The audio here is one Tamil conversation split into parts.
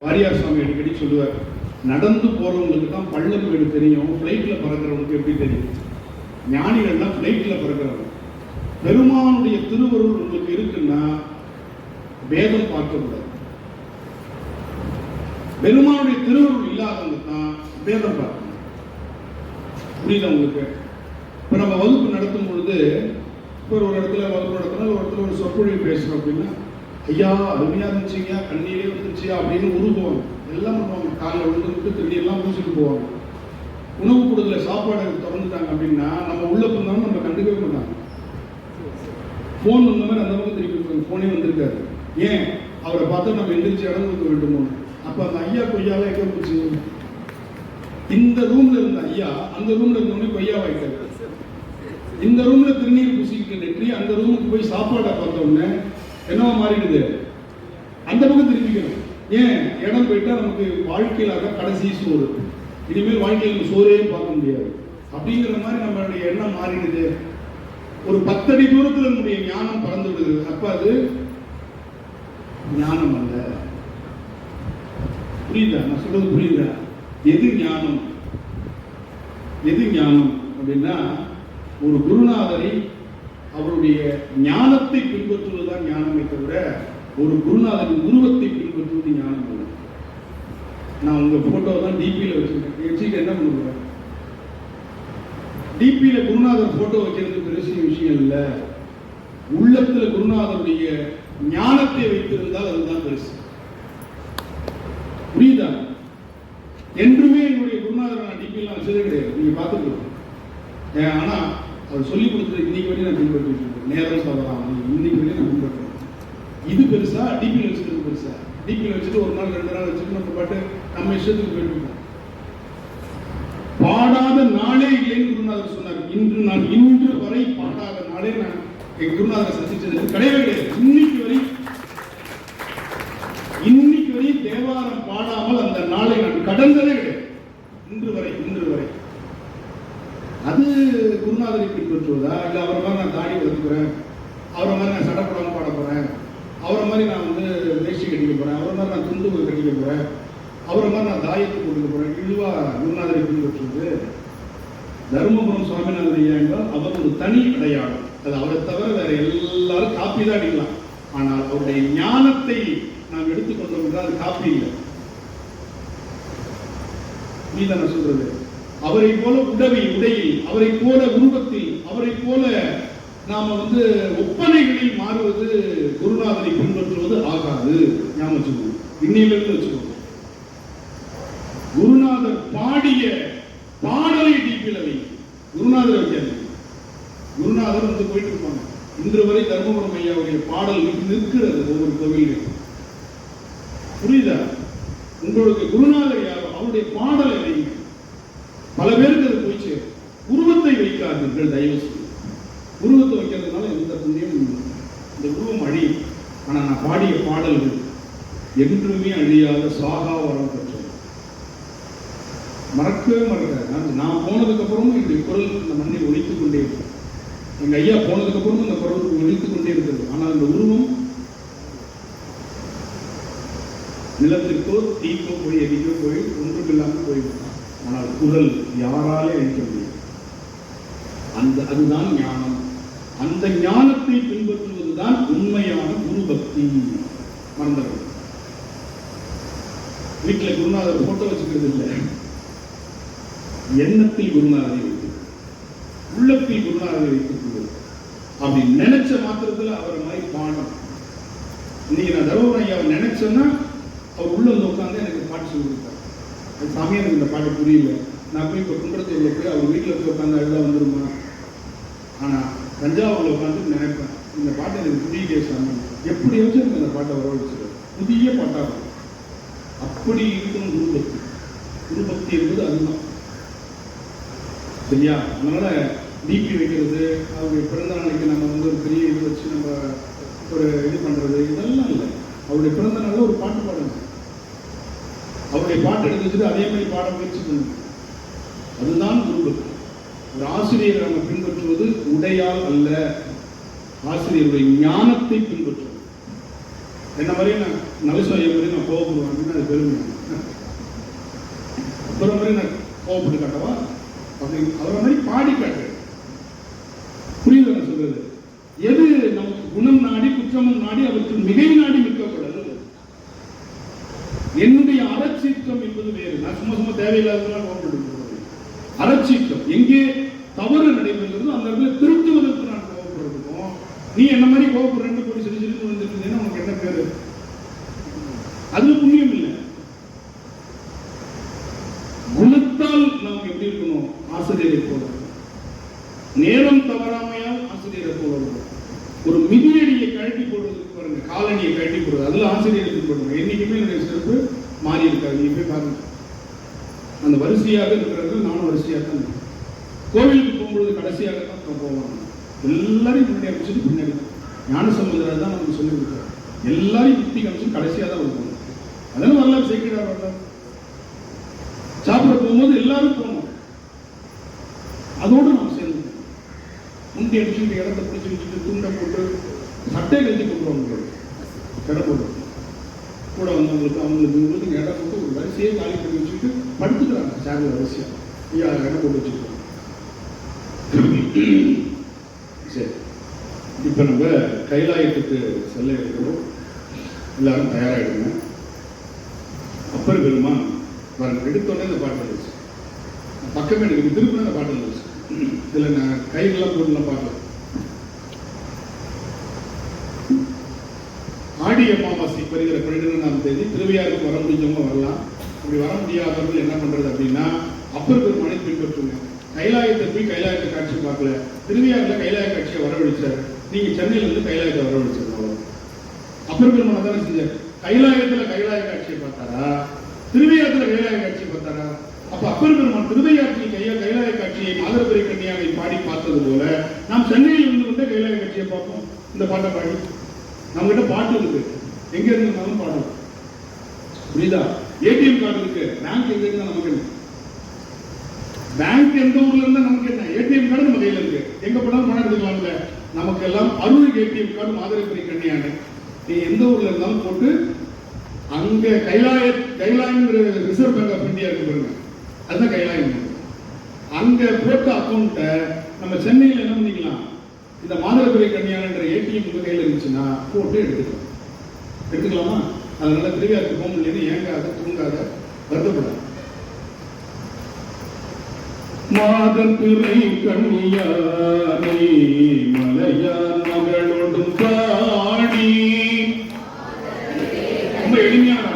வாரியார் சுவாமி அடிக்கடி சொல்லுவார், நடந்து போறவங்களுக்கு தான் பள்ளம் வீடு தெரியும், ஃப்ளைட்ல பறக்கிறவங்களுக்கு எப்படி தெரியும்? ஞானிகள்லாம் ஃப்ளைட்ல பறக்கிறவங்க. பெருமானுடைய திருவருள் உங்களுக்கு இருக்குன்னா வேதம் பார்க்கக்கூடாது. பெருமானுடைய திருவருள் இல்லாதவங்க தான் வேதம் பார்க்கணும். புரியுதா உங்களுக்கு? இப்போ நம்ம வகுப்பு நடத்தும் பொழுது ஒரு இடத்துல வகுப்பு நடத்தினா ஒரு இடத்துல ஒரு சொற்பொழிவு பேசுறோம் அப்படின்னா, ஐயா அருமையா இருந்துச்சுங்க, கண்ணீரே வந்துருச்சியா அப்படின்னு உருகுவாங்க. எல்லாம் பண்ணுவாங்க. காலையில் விழுந்துட்டு திருநீர்லாம் பூசிட்டு போவாங்க. உணவு கொடுக்கல, சாப்பாடு திறந்துட்டாங்க அப்படின்னா நம்ம உள்ள போனாலும் நம்ம கண்டுக்கவே மாட்டாங்க. ஃபோன் வந்த மாதிரி அந்த பக்கம் திருப்பி ஃபோனே வந்திருக்காரு. ஏன்? அவரை பார்த்தா நம்ம எந்திரிச்சு இடம் கொடுக்க வேண்டுமோ? அப்போ அந்த ஐயா கொய்யால எங்கே போச்சு? இந்த ரூம்ல இருந்த ஐயா அந்த ரூம்ல இருந்தவொடனே கொய்யா வாய்க்காரு. இந்த ரூம்ல திருநீர் பூசிக்கிட்டு நெற்றி அந்த ரூமுக்கு போய் சாப்பாடை பார்த்த உடனே என்னவா மாறிடுது? அந்த பக்கம் திரும்பிக்கணும். ஏன்? இடம் போயிட்டா நமக்கு வாழ்க்கையில கடைசி சோறு, இனிமேல் வாழ்க்கையில் நம்ம சோறையும் பார்க்க முடியாது அப்படிங்கிற மாதிரி நம்மளுடைய எண்ணம் மாறிடுது. ஒரு 10 அடி தூரத்தில் நம்முடைய ஞானம் பறந்து விடுது. அப்ப அது ஞானம் அல்ல. புரியுதா? நான் சொல்றது புரியுதா? எது ஞானம்? எது ஞானம் அப்படின்னா, ஒரு குருநாதரை அவருடைய ஞானத்தை பின்பற்றுவதுதான் ஞானமே தவிர ஒரு குருநாதரின் உருவத்தை பின்பற்றுவது ஞானம் அல்ல. நான் உங்க போட்டோ தான் டிபியில வச்சிருக்கேன். என்ன பண்ணுவேன்? டிபியில குருநாதர் போட்டோ வைக்கிறது பெரிய விஷயம் இல்ல. உள்ளத்துல குருநாதருடைய ஞானத்தை வைத்திருந்தால் அதுதான் பெருசு. புரியுதா? என்றுமே என்னுடைய குருநாதர் நான் டிபியில் வச்சதே கிடையாது. நீங்க பார்த்துக்கலாம். ஆனா அவர் சொல்லிக் கொடுத்தது இன்னைக்கு வரையும் நான் பின்பற்றிட்டு இருக்கேன். நேரம் தவறாம இன்னைக்கு வரையும் நான் பின்பற்றுறேன். இது பெருசா? டிபியில் வச்சுக்கிறது பெருசா? டிபியில் வச்சுட்டு ஒரு நாள் 2 நாள் வச்சுட்டு நம்ம பாட்டு நம்ம இஷ்டத்துக்கு போயிட்டு பாடாத நாளே இல்லைன்னு குருநாதர் சொன்னார். இன்று வரை பாடாத நாளே நான் எங்க குருநாதரை சந்திச்சது கிடையவே கிடையாது. இன்னைக்கு வரை தேவாரம் பாடாமல் அந்த நாளை நான் கடந்ததே கிடையாது. இன்று வரை அது குருநாதரை பின்பற்றுவதா? இல்லை அவரை மாதிரி நான் தாடி வளர்த்துக்கிறேன், அவரை மாதிரி நான் சடப்படம் பாட போறேன், அவரை மாதிரி நான் வேஷ்டி கட்டிக்க போறேன், அவரை மாதிரி நான் துண்டு கட்டிக்க போறேன், அவரை மாதிரி நான் தாயத்தை கொடுக்க போறேன், இதுவா குருநாதரை பின்பற்றுவது? தர்மபுரம் சுவாமிநாதன் ஐயா என்றால் அவர் ஒரு தனி அடையாளம். அது அவரை தவிர வேற எல்லாரும் காப்பி தான் அடிக்கலாம். ஆனால் அவருடைய ஞானத்தை நாம் எடுத்துக்கொண்டோம் என்றால் அது காப்பி இல்லை. நீதான் நான் சொல்றது. அவரை போல உடையில், அவரை போல உருவத்தில், அவரை போல நாம ஒப்பனைகளில் மாறுவது குருநாதரை பின்பற்றுவது ஆகாது. ஞாபகம் வச்சுக்கணும். இன்னையிலிருந்து வச்சுக்கணும். குருநாதர் பாடிய பாடலை டிபியில் வை. குருநாதர் வைக்காது. குருநாதர் போயிட்டு இருப்பாங்க. இன்று வரை தர்மபுரம் ஐயாவுடைய பாடல் நிற்கிறது ஒவ்வொரு கோவிலையும். புரியுதா? உங்களுக்கு குருநாதர் யாரோ அவருடைய பாடலை வைங்க. பல பேருக்கு அது போயிச்சு. உருவத்தை வைக்காதீர்கள் தயவு செய்து. உருவத்தை வைக்கிறதுனால எந்த புண்ணியம்? இந்த உருவம் அழியும். ஆனால் நான் பாடிய பாடல்கள் என்றுமே அழியாத சாகா வரம் பெற்றது. மறக்கவே மறக்காது. நான் போனதுக்கு அப்புறமும் என்னுடைய குரல் இந்த மண்ணை ஒழித்துக் கொண்டே இருக்கு. எங்க ஐயா போனதுக்கு அப்புறமும் இந்த குரல் ஒழித்துக் கொண்டே இருக்கிறது. ஆனால் இந்த உருவம் நிலத்திற்கோ தீக்கோ போய் எதிக்கோ போய் ஒன்றும் இல்லாமல் போய்விடும். ஆனால் குரல் யாராலே அழிக்க முடியும்? அதுதான் ஞானம். அந்த ஞானத்தை பின்பற்றுவதுதான் உண்மையான குரு பக்தி. மறந்தவர்கள் வீட்டில் குருநாதர் போட்டோ வச்சுக்கிறது இல்லை. எண்ணத்தில் குருநாதரை வைத்து, உள்ளத்தில் குருநாதரை வைத்துக் கொள்வது. அப்படி நினைச்ச மாத்திரத்தில் அவரை மாதிரி பாடம். இன்னைக்கு நான் தர்மபுரம் ஐயாவை நினைச்சேன்னா அவர் உள்ள உட்காந்து எனக்கு பாட்டு சொல்லி கொடுத்தார். சாமி எனக்கு இந்த பாட்டு புரியல, நான் போய் இப்போ கும்படத்தில் போய் அவர் வீட்டில் போய் உட்காந்து அழுதா வந்துருமா? ஆனால் தஞ்சாவூரில் உட்காந்து நினைப்பேன், இந்த பாட்டை எனக்கு புரிய சாமி எப்படியாச்சும் எனக்கு அந்த பாட்டை வரவழைச்சிருக்காரு. புதிய பாட்டாகும். அப்படி இருக்கும் குருபக்தி. குருபக்தி என்பது அதுதான். சரியா? அதனால டிபி வைக்கிறது, அவருடைய பிறந்த நாளைக்கு நம்ம ஒரு பெரிய இது வச்சு நம்ம ஒரு இது பண்றது இதெல்லாம் இல்லை. அவருடைய பிறந்த நாளில் ஒரு பாட்டு பாடுங்க. அவருடைய பாட்டு எடுத்து வச்சுட்டு அதே மாதிரி பாட முயற்சி பண்ணுங்க. அதுதான் குருபக்தி. ஒரு ஆசிரியரை நம்ம பின்பற்றுவது உடையால் அல்ல, ஆசிரியருடைய ஞானத்தை பின்பற்றுவது. என்ன மாதிரி நான் நலசுவாய மாதிரி நான் கோவப்படுவேன் அப்படின்னா அது பெருமை. அப்புறம் மாதிரி நான் கோவப்பட்டு காட்டவா அப்படி அவரை மாதிரி பாடி காட்டு. புரியுது நான் சொல்றது? எது நமக்கு குணம் நாடி குற்றமும் நாடி அவருக்கு மிகை நாடி நிற்கக்கூடாது. என்னுடைய அறச்சீற்றம் என்பது வேறு. நான் சும்மா சும்மா தேவையில்லாததெல்லாம் கோவப்பட்டு அறச்சீற்றம் எங்கே தவறு நடைபெறுகிறதோ அந்த இடத்துல திருத்துவதற்கு நான் கோவப்படுறதுக்கும், நீ என்ன மாதிரி கோவப்படுறேன்னு போய் சொல்லி சொல்லி வந்துருக்குதுன்னா உனக்கு என்ன பேரு? அதுல புண்ணியம் இல்லை. குணத்தால் நாம் எப்படி இருக்கணும்? ஆசிரியரை போல. நேரம் தவறாமையால் ஆசிரியரை போல. ஒரு மிதியடியை கழட்டி போடுறதுக்கு பாருங்க, காலணியை கழட்டி போடுறது, அதுல ஆசிரியருக்கு போடுங்க. என்னைக்குமே என்னுடைய சிறப்பு மாறி இருக்காது. நீங்க போய் பாருங்க. அந்த வரிசையாக இருக்கிறது நானும் வரிசையாக தான். கோவிலுக்கு போகும்பொழுது கடைசியாக தான் போவாங்க. எல்லாரையும் முன்னாடி அமைச்சது பின்னாடி. ஞானசம்பந்தராஜ் தான் நமக்கு சொல்லி கொடுத்தாரு. எல்லாரையும் யுக்தி காமிச்சு கடைசியாக தான் வருவாங்க. அதனால வரலாறு சேர்க்கிறார். வரலாறு சாப்பிட போகும்போது எல்லாரும் போகணும். அதோடு நாம் சேர்ந்து முண்டி அடிச்சுட்டு இடத்த பிடிச்சி வச்சுட்டு துண்டை போட்டு சட்டை கழிச்சு கொண்டு கடை போட்டு கூட வந்தவங்களுக்கு அவங்களுக்கு இடம் போட்டு ஒரு வரிசையை காலி பண்ணி வச்சுட்டு படுத்துக்கிறாங்க. சேனல் வரிசையா இடம் போட்டு வச்சுருக்காங்க. சரி, இப்போ நம்ம கைலாயத்துக்கு செல்ல இருக்கிறோம். எல்லாரும் தயாராகிடுங்க. அப்பர் பெருமான் எடுத்தோடனே இந்த பாட்டு இருந்துச்சு. பக்கமே எனக்கு திருப்பின அந்த பாட்டு இருந்துச்சு. இதில் நான் கைகள்லாம் போட்டுலாம் பாடல. ஆடி அமாவாசை வருகிற 12ஆம் தேதி திருவையாருக்கு வர முடிஞ்சவங்க வரலாம். அப்படி வர முடியாதவர்கள் என்ன பண்றது அப்படின்னா, அப்பர் பெருமானை பின்பற்றுங்க. கைலாயத்தை போய் கைலாயத்தை காட்சி பார்க்கல, திருவையாறுல கைலாய காட்சியை வரவழைச்சார். நீங்க சென்னையில இருந்து கைலாயத்தை வரவழைச்சிருக்கோம். அப்பர் பெருமானை தானே செஞ்சார். கைலாயத்துல கைலாய காட்சியை பார்த்தாரா, திருவையாறுல கைலாய காட்சியை பார்த்தாரா? அப்ப அப்பர் பெருமான் திருவையாற்றில் கைலாய காட்சியை மாதரபுரி கன்னியாவை பாடி பார்த்தது போல நாம் சென்னையில் இருந்து வந்து கைலாய காட்சியை பார்ப்போம். இந்த பாட்டை பாடி நம்ம கிட்ட பாட்டு இருக்கு, எங்க இருந்தாலும் பாடலாம். புரியுதா? ஏடிஎம் கார்டு இருக்கு, பேங்க் எங்க இருந்தா நமக்கு என்ன? பேங்க் எந்த ஊர்ல இருந்தா நமக்கு என்ன? ஏடிஎம் கார்டு நம்ம கையில இருக்கு, எங்க போனாலும் பணம் எடுத்துக்கலாம்ல. நமக்கு எல்லாம் அருள் ஏடிஎம் கார்டு மாதரபுரி கன்னியான. நீ எந்த ஊர்ல இருந்தாலும் போட்டு அங்க Kailayam reserve bank of India இருக்கு பாருங்க, அதுதான் கைலாயம். அங்க போட்ட அக்கௌண்ட்டை நம்ம சென்னையில் என்ன பண்ணிக்கலாம்? இந்த மாதரபுரி கன்னியான்ற ஏடிஎம் உங்க கையில் இருந்துச்சுன்னா போட்டு எடுத்துக்கலாமா? அதனால திருவையாருக்கு போக முடியாது, ஏங்காத தூங்காத வருத்தப்படாது. மாதத்துறை கன்னியானை மலையான் மகளோடும் பாடி, ரொம்ப எளிமையான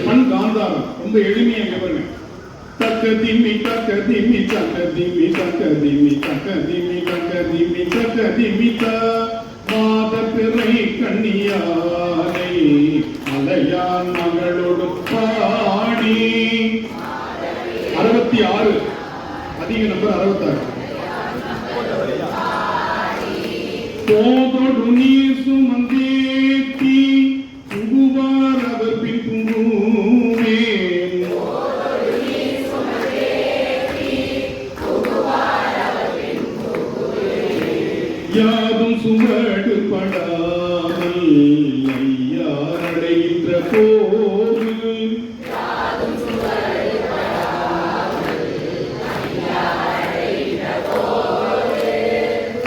பண் காந்தாரம், ரொம்ப எளிமையாக பாருங்க. தக்க திம்மி தக்க திம்மி தக்க திம்மி தக்க திம்மி தக்க திம்மி தக்க திம்மி தக்க திம்மி த மாதப்பிறை கன்னியானை மலையான் மகளோடு பாடி. 66 அதிக நம்பர் 66. போதொடு நீ சுமந்தேத்தி புகுவார் அவர் பின் புகுமே. யாதும் சுவடு படாமல் ஐயார் அடைகின்ற போது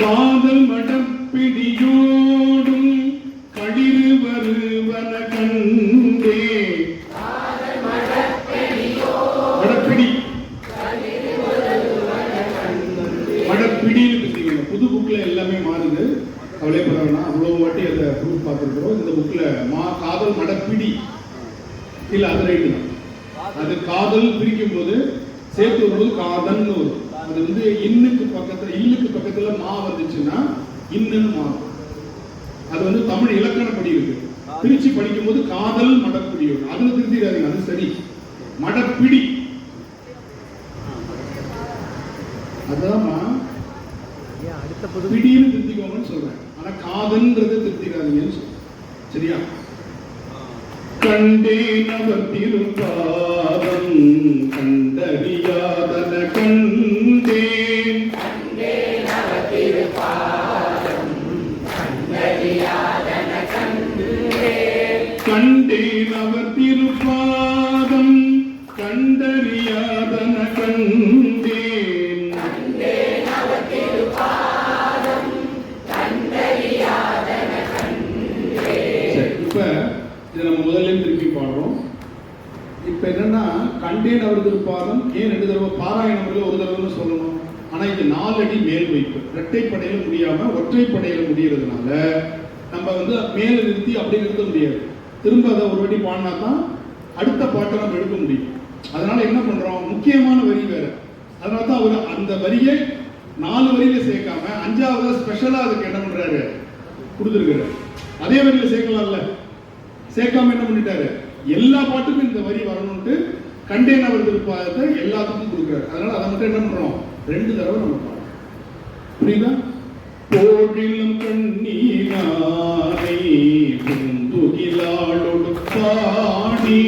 காதல் மடப்பிடியோடும் கடிறு வருவன கண்டே. மடப்பிடி புது புக்ல எல்லாமே மாறுது, கவலைப்படணும்னா அவ்வளவு வாட்டி அதை ப்ரூஃப் பார்த்துருக்கிறோம். இந்த புக்ல காதல் மடப்பிடி இல்ல, அது ரைட்டு தான். அது காதல் பிரிக்கும் போது சேர்த்து வரும்போது காதல்னு வரும். அது வந்து இன்னுக்கு பக்கத்துல இல்லுக்கு பக்கத்துல மா வந்துச்சுன்னா இன்னுன்னு மாறும். அது வந்து தமிழ் இலக்கணப்படி இருக்கு. பிரிச்சு படிக்கும் போது காதல் மடப்பிடி வரும். அதுல திருத்திடாதீங்க, அது சரி. மடப்பிடி அதான்மா, பிடின்னு திருத்திக்கோங்கன்னு சொல்றேன். ஆனா காதல்ன்றது திருத்திடாதீங்கன்னு சொல்றேன். சரியா? கண்டேன் அவர் திருப்பாதம் கண்டறியாதன கண்டேன். கண்டேன் அவர் திருப்பாதம் கண்டேன் அவர் திருப்பாதம் கண்டறியாதன கண்டேன். சரி, இப்ப இதை நம்ம முதல்ல திருப்பி பாடுறோம். இப்ப என்னன்னா கண்டேன் அவர் திருப்பாதம் ஏன் 2 தடவை பாராயணம் ஒரு தடவை சொல்லணும்? ஆனா இது 4 அடி மேல் வைப்பு இரட்டைப்படையில முடியாம ஒற்றைப்படையில முடியறதுனால நம்ம மேல நிறுத்தி அப்படி நிறுத்த முடியாது. திரும்ப அதை ஒரு வாட்டி பாடினா தான் அடுத்த பாட்டை நம்ம எடுக்க முடியும். அதனால என்ன பண்றோம், முக்கியமான வரி வேற, அதனால தான் அவர் அந்த வரியை 4 வரியில சேர்க்காம 5வது ஸ்பெஷலா அதுக்கு என்ன பண்றாரு, கொடுத்துருக்காரு. அதே வரியில சேர்க்கலாம்ல, சேர்க்காம என்ன பண்ணிட்டாரு, எல்லா பாட்டுக்கும் இந்த வரி வரணும்ட்டு கண்டேன் அவர் திருப்பாதத்தை எல்லாத்துக்கும் கொடுக்குறாரு. அதனால அதை மட்டும் என்ன பண்றோம், 2 தடவை நம்ம பாடுறோம். புரியுதா? போழிலும் கண்ணீரானை புந்துகிலாளொடு பாடி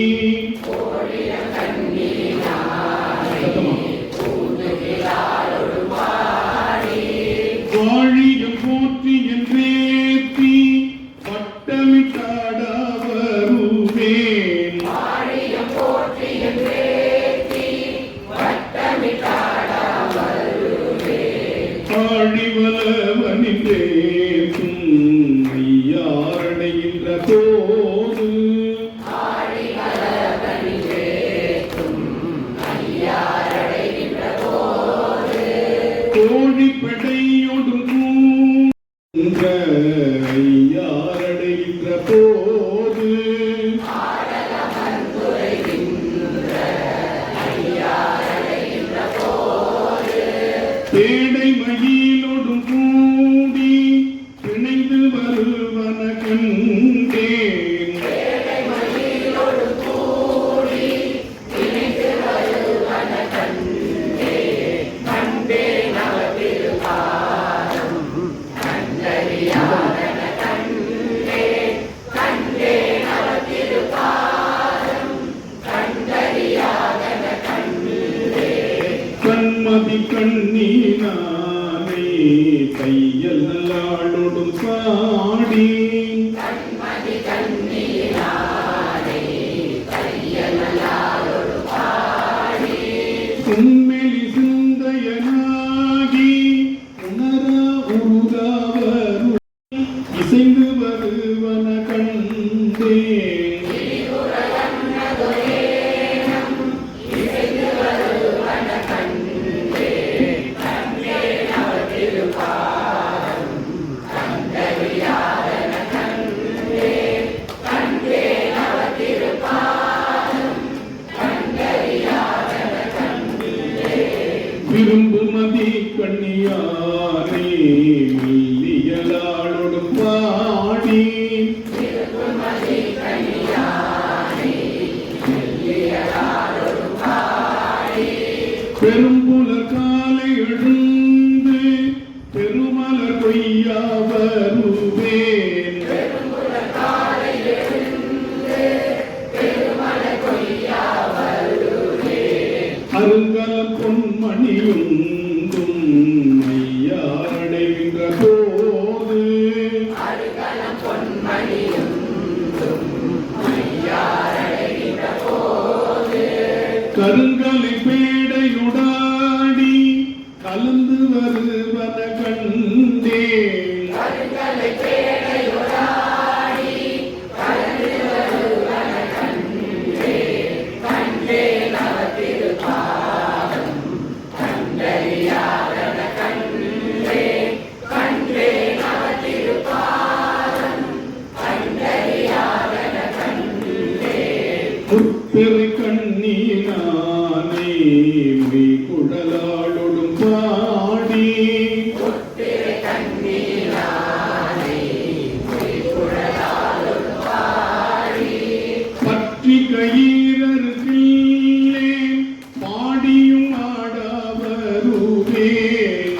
வாழியம் போற்றி என்றேத்தி வட்டமிட்டாட வருவேன். ஆழிவலவனின்றேத்தும் ஐயாரடைகின்ற போது கோழிப்படையோடும் கூன்ற ஐயாரடைகின்ற போது பேடை மகிழோடும் கூடி பிணைந்து வருவன கண்டேன். கண்மதி கண்ணீனானை கையல் நல்லாடோடும் பாடி உண்மெலி சிந்தையனாகி உணரா உருதாவரு இசைந்து வருவன கண்டேன். விரும்புமதி கண்ணியாரே மில்லியலாளோடும் பாடி பெரும்புலர் காலை எழுந்து பெருமலர் கொய்யா வருவேன். அருங்கலம் பொன்மணியுந்தும் ஐயாரடைகின்ற போது கருங்கலை பேடையுடாடி கலந்து வருவன கண்டேன். முற்பிறை கண்ணீனானை குடலாளோடும் பாடி பற்றி கயிறருக்கில்லே பாடியும் ஆடா வருவேன்.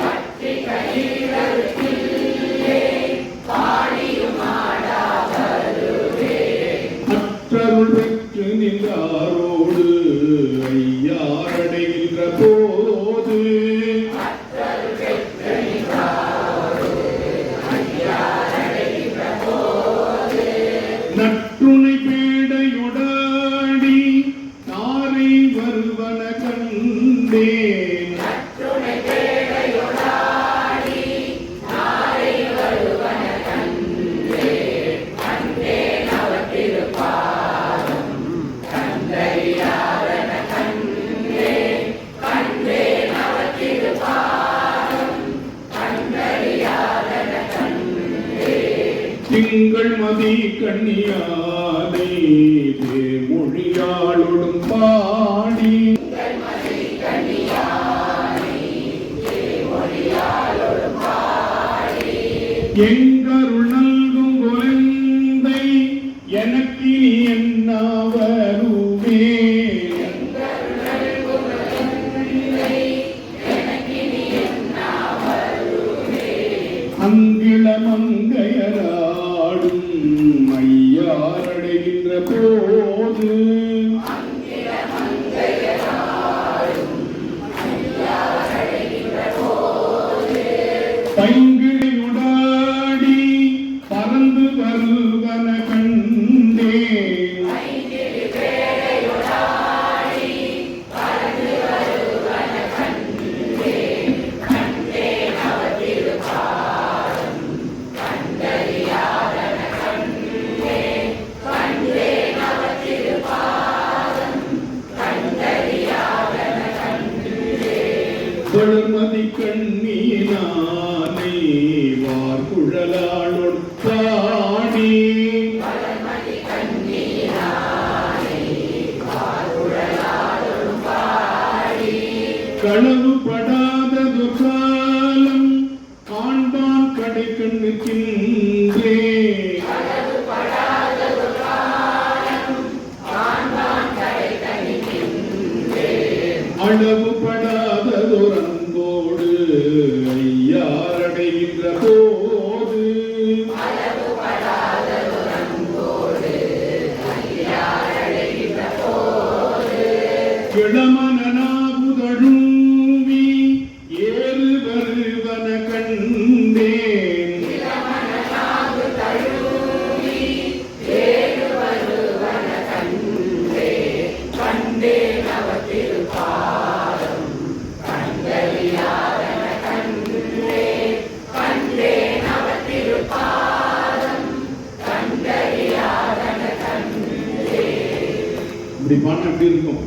அற்றருள் பெற்று நின்றாரோடு ஐயாரடைகின்ற போது நற்றுணை திங்கள் மதி கண்ணியானை மொழியாளோடும் பாடி எங்கருள் நல்கும் குழந்தை எனக்கு நீ என்ன வருவே அங்கிளமங்கையராடும் ஐயாரடைகின்ற போது பைங்கிழியுடாடி பறந்து வருவன கண்டே வளர்மதி கண்ணீனானை வார்குழலாளொடு பாடி களவு படாதது காலம் காண்பான் கடை கண்ணுக்கின்றே அளவு படாததொரு அன்போடு ஐயாரடைகின்ற போது இளமனாபுதழுவி ஏறு வருவன கண்டேன் இப்படி பாட்டு எப்படி இருக்கும்?